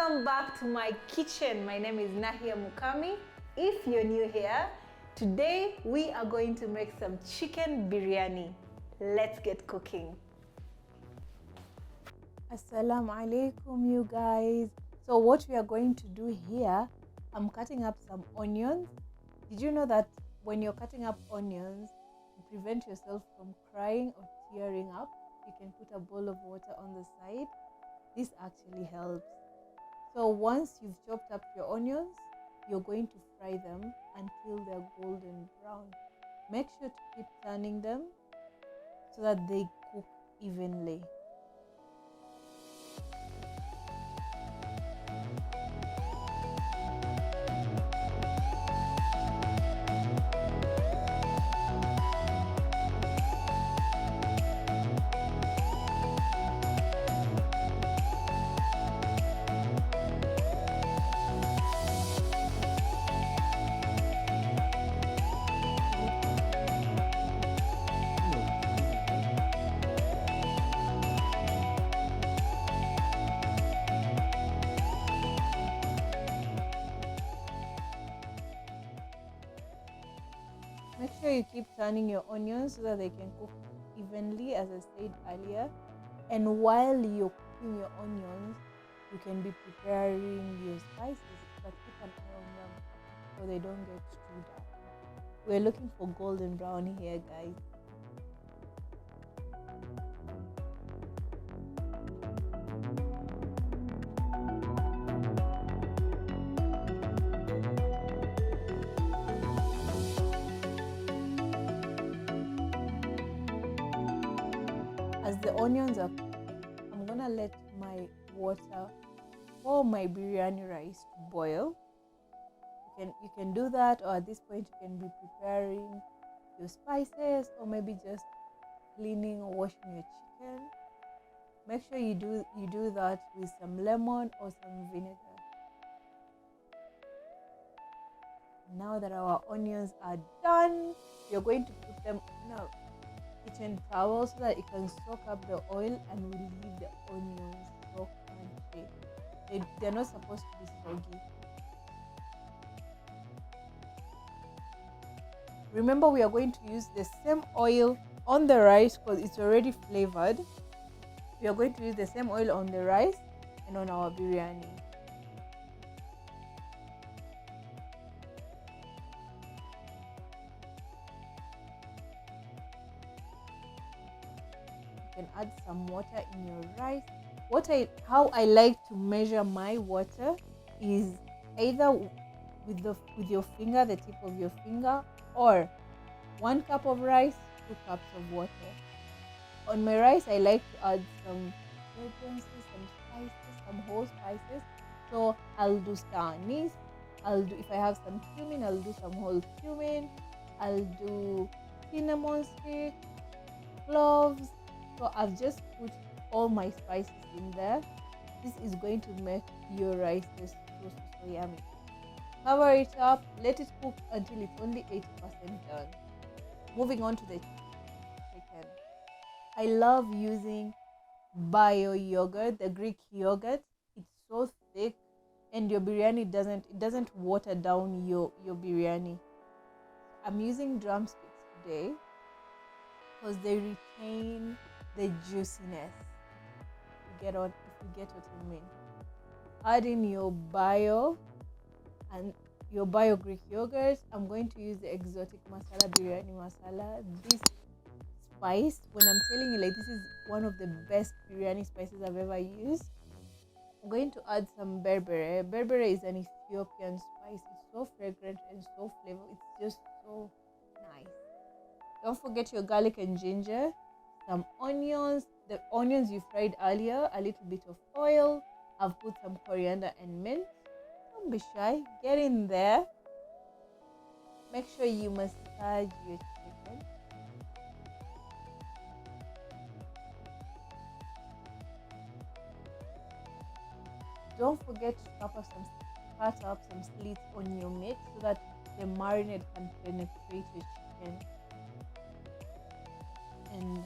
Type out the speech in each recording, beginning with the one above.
Welcome back to my kitchen. My name is Nahia Mukami. If you're new here, today we are going to make some chicken biryani. Let's get cooking. Assalamu alaikum, you guys. So what we are going to do here, I'm cutting up some onions. Did you know that when you're cutting up onions, to prevent yourself from crying or tearing up, you can put a bowl of water on the side. This actually helps. So once you've chopped up your onions, you're going to fry them until they're golden brown. Make sure to keep turning them so that they cook evenly. Make sure you keep turning your onions so that they can cook evenly, as I said earlier. And while you're cooking your onions, you can be preparing your spices, but keep an eye on them so they don't get too dark. We're looking for golden brown here, guys. As the onions are cooking, I'm gonna let my water for my biryani rice to boil. You can do that, or at this point you can be preparing your spices, or maybe just cleaning or washing your chicken. Make sure you do that with some lemon or some vinegar. Now that our onions are done, you're going to put them on a kitchen towel so that it can soak up the oil and will leave the onions so crunchy. They're not supposed to be soggy. Remember, we are going to use the same oil on the rice because it's already flavored. We are going to use the same oil on the rice and on our biryani. You can add some water in your rice. How I like to measure my water is either with your finger, the tip of your finger, or 1 cup of rice, 2 cups of water. On my rice, I like to add some fragrances, some spices, some whole spices. So I'll do star anise. If I have some cumin, I'll do some whole cumin. I'll do cinnamon stick, cloves. So I've just put all my spices in there. This is going to make your rice taste so yummy. Cover it up, let it cook until it's only 80% done. Moving on to the chicken. I love using bio yogurt, the Greek yogurt. It's so thick and your biryani doesn't water down your biryani. I'm using drumsticks today because they retain the juiciness. If you get what I mean. Add in your bio Greek yogurt. I'm going to use the exotic masala, biryani masala. This spice, when I'm telling you, like, this is one of the best biryani spices I've ever used. I'm going to add some berbere. Berbere is an Ethiopian spice. It's so fragrant and so flavorful. It's just so nice. Don't forget your garlic and ginger, some onions, the onions you fried earlier, a little bit of oil. I've put some coriander and mint. Don't be shy, get in there. Make sure you massage your chicken. Don't forget to cut up some slits on your meat so that the marinade can penetrate your chicken. And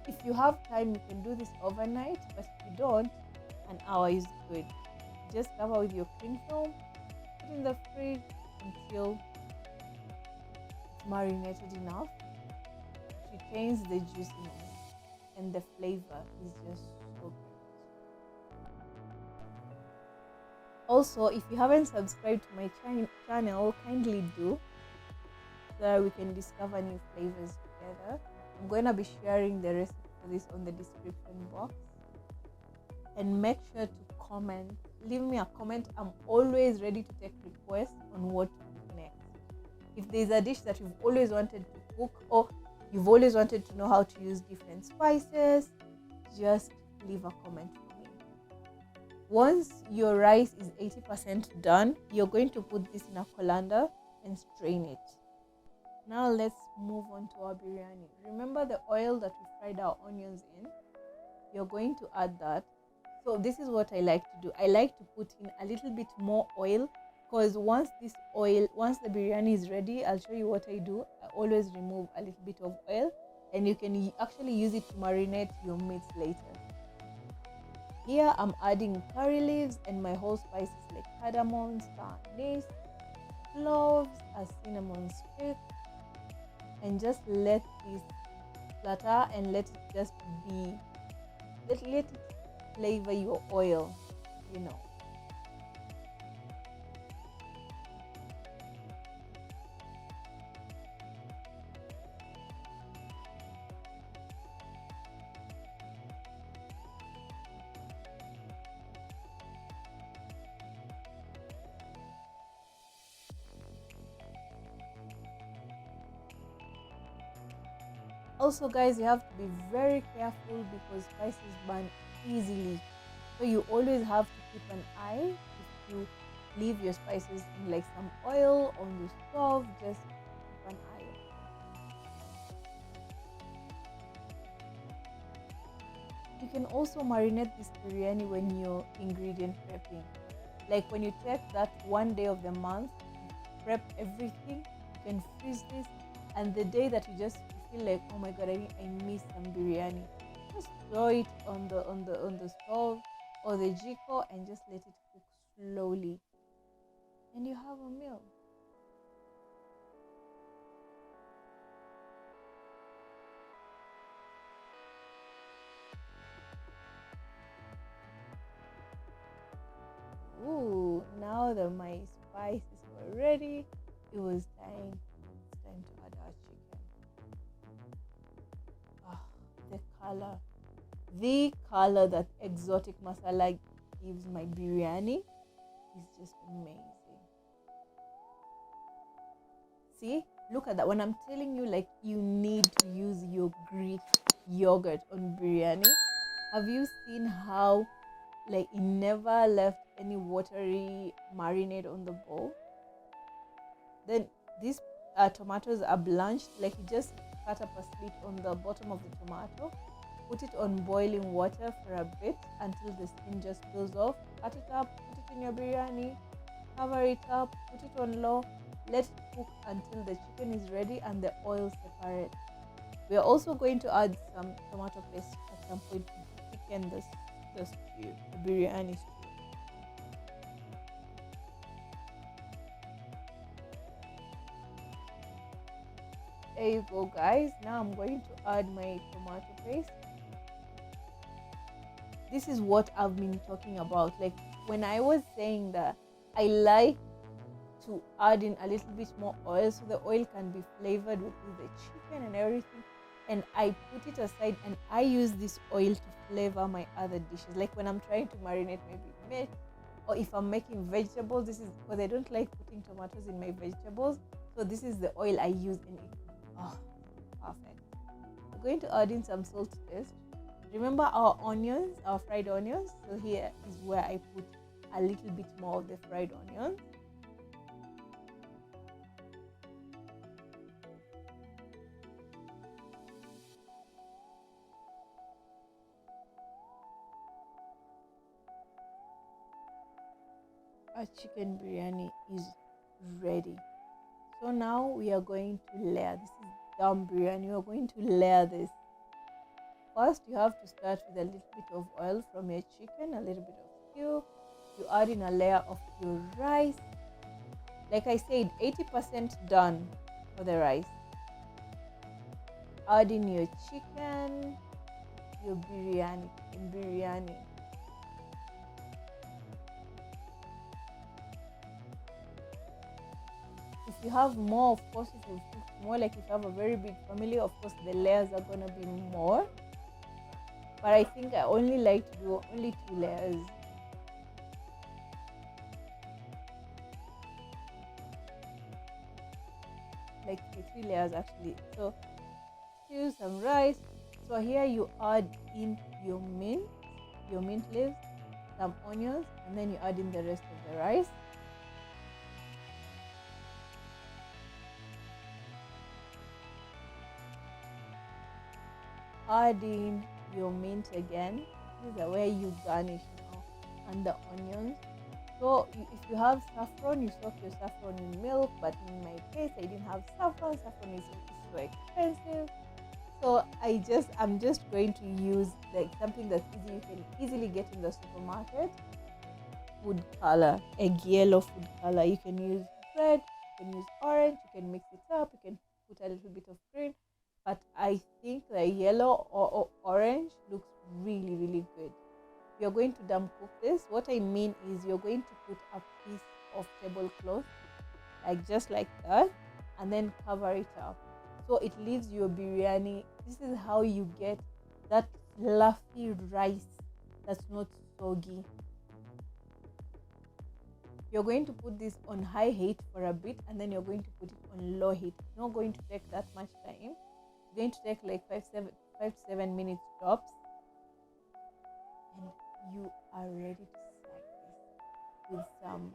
If you have time, you can do this overnight, but if you don't, an hour is good. Just cover with your cling film, put in the fridge until it's marinated enough. It retains the juiciness and the flavor is just so great. Also, if you haven't subscribed to my channel, kindly do, so that we can discover new flavors together. I'm going to be sharing the recipe for this on the description box. And make sure to comment. Leave me a comment. I'm always ready to take requests on what to cook next. If there's a dish that you've always wanted to cook, or you've always wanted to know how to use different spices, just leave a comment for me. Once your rice is 80% done, you're going to put this in a colander and strain it. Now let's move on to our biryani. Remember the oil that we fried our onions in? You're going to add that. So this is what I like to do. I like to put in a little bit more oil, because once the biryani is ready, I'll show you what I do. I always remove a little bit of oil, and you can actually use it to marinate your meats later. Here I'm adding curry leaves and my whole spices like cardamom, star anise, cloves, a cinnamon stick, and just let this flutter and let it just be, let it flavor your oil, you know. Also guys, you have to be very careful because spices burn easily, so you always have to keep an eye. If you leave your spices in like some oil on the stove, just keep an eye. You can also marinate this biryani when you're ingredient prepping, like when you take that one day of the month, prep everything, you can freeze this, and the day that you just feel like, oh my god, I miss some biryani, just throw it on the stove or the jiko and just let it cook slowly, and you have a meal. Ooh, now that my spices were ready, it was time. It's time to add our chicken. Ah, the color that exotic masala gives my biryani is just amazing. See, look at that. When I'm telling you, like, you need to use your Greek yogurt on biryani, have you seen how, like, it never left any watery marinade on the bowl? Then these tomatoes are blanched, like you just cut up a slit on the bottom of the tomato, put it on boiling water for a bit until the skin just peels off, cut it up, put it in your biryani, cover it up, put it on low, let it cook until the chicken is ready and the oil separates. We are also going to add some tomato paste at some point to thicken the stew, the biryani stew. There you go guys. Now I'm going to add my tomato paste. This is what I've been talking about. Like when I was saying that I like to add in a little bit more oil so the oil can be flavored with the chicken and everything, and I put it aside and I use this oil to flavor my other dishes. Like when I'm trying to marinate maybe meat, or if I'm making vegetables, this is because I don't like putting tomatoes in my vegetables, so this is the oil I use in it. Oh, perfect. I'm going to add in some salt to taste. Remember our onions, our fried onions? So here is where I put a little bit more of the fried onions. Our chicken biryani is ready. So now we are going to layer. This is dum biryani. We are going to layer this. first you have to start with a little bit of oil from your chicken, a little bit of stew. You add in a layer of your rice. Like I said, 80% done for the rice. Add in your chicken, your biryani. If you have more, of course, if you cook more, like if you have a very big family, of course the layers are gonna be more. But I think I only like to do only 2 layers. Like 3 layers actually. So use some rice. So here you add in your mint leaves, some onions, and then you add in the rest of the rice. Add in your mint again. This is where you garnish now, and the onions. So if you have saffron, you soak your saffron in milk, but in my case I didn't have saffron. Saffron is so expensive, so I'm just going to use like something that's easy, you can easily get in the supermarket. Food color, egg yellow food color. You can use red, you can use orange, you can mix it up, you can put a little bit of green, but I think the yellow or orange looks really, really good. You're going to cook this. What I mean is you're going to put a piece of tablecloth, like just like that, and then cover it up. So it leaves your biryani. This is how you get that fluffy rice that's not soggy. You're going to put this on high heat for a bit, and then you're going to put it on low heat. It's not going to take that much time. It's going to take like 5 to 7 minutes tops. And you are ready to serve this with some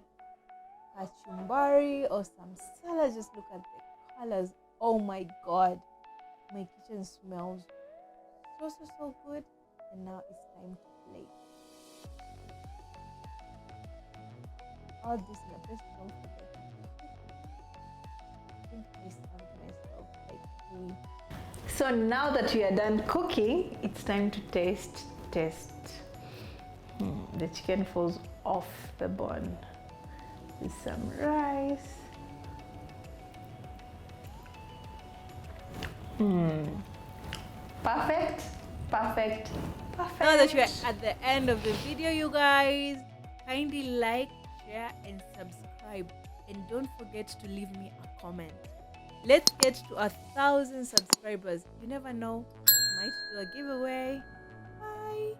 kachumbari or some salad. Just look at the colors. Oh my god, my kitchen smells so good. And now it's time to plate. All this in a place, don't forget. I think I served myself like 3. So now that we are done cooking, it's time to taste. The chicken falls off the bone. With some rice. Perfect. Now that you're at the end of the video, you guys, kindly like, share, and subscribe. And don't forget to leave me a comment. Let's get to 1,000 subscribers. You never know, I might do a giveaway. Bye.